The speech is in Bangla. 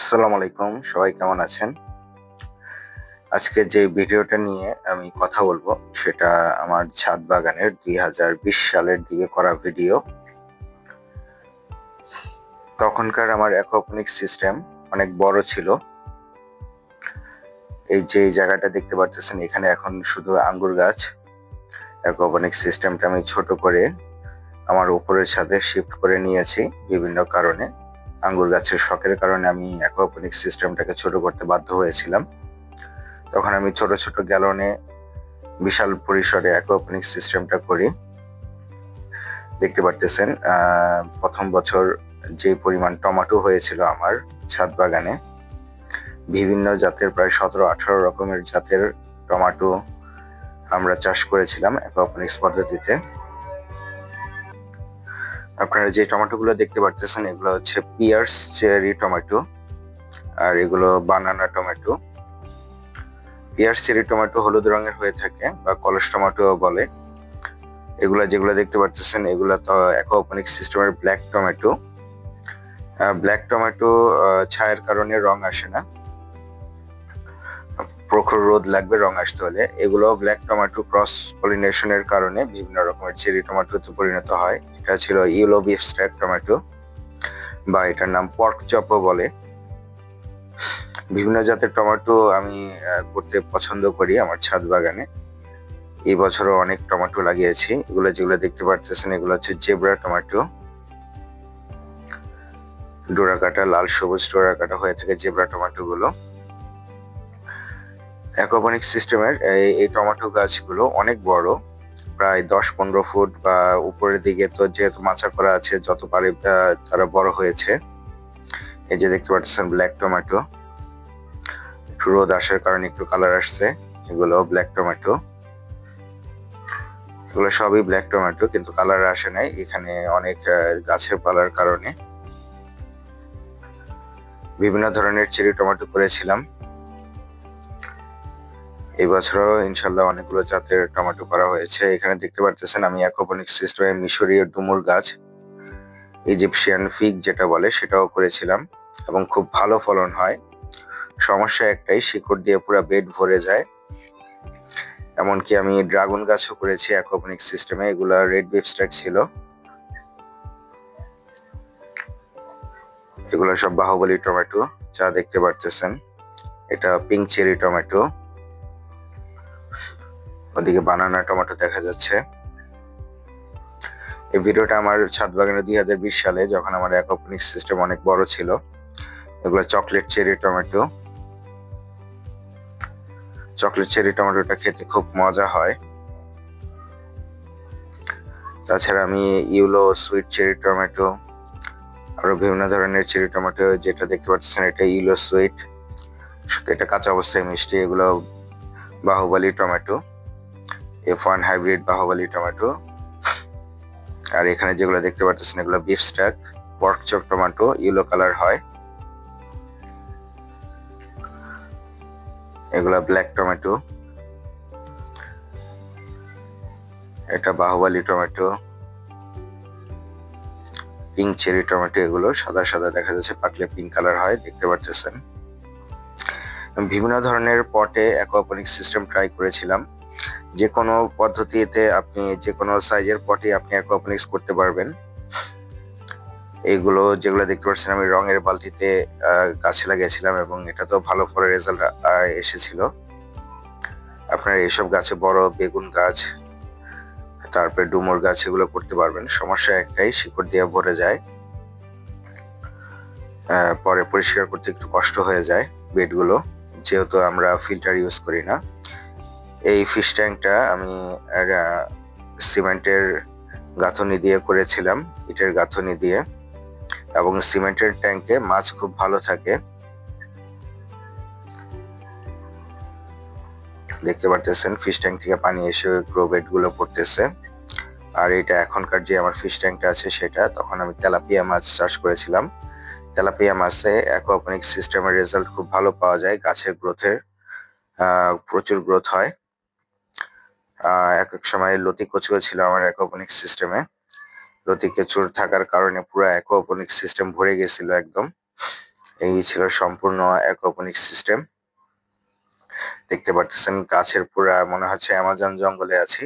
আসসালামু আলাইকুম, সবাই কেমন আছেন? আজকে যে ভিডিওটা নিয়ে আমি কথা বলবো সেটা আমার ছাদ বাগানের 2020 সালের দিকে করা ভিডিও। তখনকার আমার অ্যাকোপনিক সিস্টেম অনেক বড় ছিল। এই যে জায়গাটা দেখতে পারতেছেন, এখানে এখন শুধু আঙ্গুর গাছ। অ্যাকোপনিক সিস্টেমটা আমি ছোট করে আমার উপরের ছাদে শিফট করে নিয়েছি বিভিন্ন কারণে। আঙ্গুর গাছের শখের কারণে আমি অ্যাকোপনিক সিস্টেমটাকে ছোট করতে বাধ্য হয়েছিলাম। তখন আমি ছোট ছোট গ্যালনে বিশাল পরিসরে অ্যাকোপনিক সিস্টেমটা করি। দেখতে পারতেছেন প্রথম বছর যে পরিমাণ টমেটো হয়েছিল আমার ছাদ বাগানে, বিভিন্ন জাতের প্রায় 17-18 রকমের জাতের টমেটো আমরা চাষ করেছিলাম অ্যাকোপনিক্স পদ্ধতিতে। আপনারা যে টমেটোগুলো দেখতে পারতেছেন এগুলো হচ্ছে পিয়ার্স চেরি টমেটো, আর এগুলো বানানা টমেটো। পিয়ার্স চেরি টমেটো হলুদ রঙের হয়ে থাকে বা কলস টমেটো বলে। যেগুলো দেখতে পারতেছেন এগুলো তো অ্যাকোপনিক সিস্টেমের ব্ল্যাক টমেটো। ব্ল্যাক টমেটো ছায়ার কারণে রং আসে না, প্রখর রোদ লাগবে রং আসতে হলে। এগুলো ব্ল্যাক টমেটো ক্রস পলিনেশনের কারণে বিভিন্ন রকমের চেরি টমেটোতে পরিণত হয়। এটা ছিল ইয়েলো বিফ স্ট্যাক টমেটো, বা এটার নাম পর্ক চপও বলে। বিভিন্ন জাতের টমেটো আমি করতে পছন্দ করি আমার ছাদ বাগানে। এই বছরও অনেক টমেটো লাগিয়েছি। যেগুলো দেখতে পারতেছেন এগুলো হচ্ছে জেব্রা টমেটো। ডোরা কাটা, লাল সবুজ ডোরা কাটা হয়ে থাকে জেব্রা টমেটো গুলো। অ্যাকোপনিক সিস্টেমের এই টমেটো গাছগুলো অনেক বড়, প্রায় 10-15 ফুট বা উপরের দিকে। তো যেহেতু মাচা করা আছে, যত পারে তারা বড় হয়েছে। এই যে দেখতে পাচ্ছেন ব্ল্যাক টমেটো, একটু রোদ আসার কারণে একটু কালার আসছে। এগুলো ব্ল্যাক টমেটো, এগুলো সবই ব্ল্যাক টমেটো, কিন্তু কালার আসে নাই এখানে অনেক গাছের পালার কারণে। বিভিন্ন ধরনের চেরি টমেটো করেছিলাম। এই বছরও ইনশাল্লাহ অনেকগুলো জাতের টমেটো করা হয়েছে। এখানে দেখতে পারতেছেন আমি অ্যাকোপনিক সিস্টেমে মিশরীয় ডুমুর গাছ, ইজিপশিয়ান ফিগ যেটা বলে, সেটাও করেছিলাম এবং খুব ভালো ফলন হয়। সমস্যা একটাই, শিকড় দিয়ে পুরো বেড ভরে যায়। এমনকি আমি ড্রাগন গাছও করেছি অ্যাকোপনিক সিস্টেমে। এগুলা রেড বিফ স্ট্যাক ছিল। এগুলো সব বাহুবলী টমেটো যা দেখতে পারতেছেন। এটা পিঙ্ক চেরি টমেটো, ওদিকে বানানা টমেটো দেখা যাচ্ছে। এই ভিডিওটা আমার ছাদ বাগানে 2020 সালে, যখন আমার অ্যাকোপনিক সিস্টেম অনেক বড় ছিল। এগুলো chocolate cherry tomato. Chocolate cherry টমেটোটা খেতে খুব মজা হয়। তাছাড়া আমি ইউলো সুইট চেরি টমেটো, আরো বিভিন্ন ধরনের চেরি টমেটো, যেটা দেখতে পাচ্ছেন এটা ইউলো সুইট, এটা কাঁচা অবস্থায় মিষ্টি। এগুলো Baahubali tomato, F1 hybrid Baahubali tomato. আর এখানে যেগুলো দেখতে পাচ্ছেন এগুলো beef steak pork chop tomato, yellow colour হয়। এগুলা ব্ল্যাক টমেটো, এটা Baahubali tomato, pink cherry tomato. এগুলো সাদা সাদা দেখা যাচ্ছে, পাকলে পিঙ্ক কালার হয়, দেখতে পারতেছেন। বিভিন্ন ধরনের পটে অ্যাকোপনিক সিস্টেম ট্রাই করেছিলাম। যে কোনো পদ্ধতিতে আপনি যে কোনো সাইজের পটে আপনি অ্যাকোপনিক্স করতে পারবেন। যেগুলো দেখতে পাচ্ছেন আমি রঙের বালতিতে গাছে লাগিয়েছিলাম এবং এটা তো ভালো ফলের রেজাল্ট এসেছিল। আপনারা এইসব গাছে বড় বেগুন গাছ, তারপরে ডুমুর গাছ, এগুলো করতে পারবেন। সমস্যা একটাই, শিকড় দিয়ে ভরে যায়, পরে পরিষ্কার করতে একটু কষ্ট হয়ে যায় বেডগুলো, যেহেতু আমরা ফিল্টার ইউজ করি না। এই ফিশ ট্যাঙ্কটা আমি সিমেন্টের গাঁথনি দিয়ে করেছিলাম, ইটের গাঁথনি দিয়ে, এবং সিমেন্টের ট্যাঙ্কে মাছ খুব ভালো থাকে। দেখতে পারতেছেন ফিশ ট্যাঙ্ক থেকে পানি এসে গ্রো বেড গুলো পড়তেছে। আর এটা এখনকার যে আমার ফিশ ট্যাঙ্কটা আছে সেটা, তখন আমি তেলাপিয়া মাছ চাষ করেছিলাম। তেলাপিয়া মাছে অ্যাকোপনিক সিস্টেমের রেজাল্ট খুব ভালো পাওয়া যায়, গাছের গ্রোথের প্রচুর গ্রোথ হয়। এক এক সময় লতি কচুও ছিল আমার অ্যাকোপনিক সিস্টেমে। লতি কচুর থাকার কারণে পুরো অ্যাকোপনিক সিস্টেম ভরে গেছিল একদম। এই ছিল সম্পূর্ণ অ্যাকোপনিক সিস্টেম। দেখতে পারতেছেন গাছের পুরা মনে হচ্ছে অ্যামাজন জঙ্গলে আছি।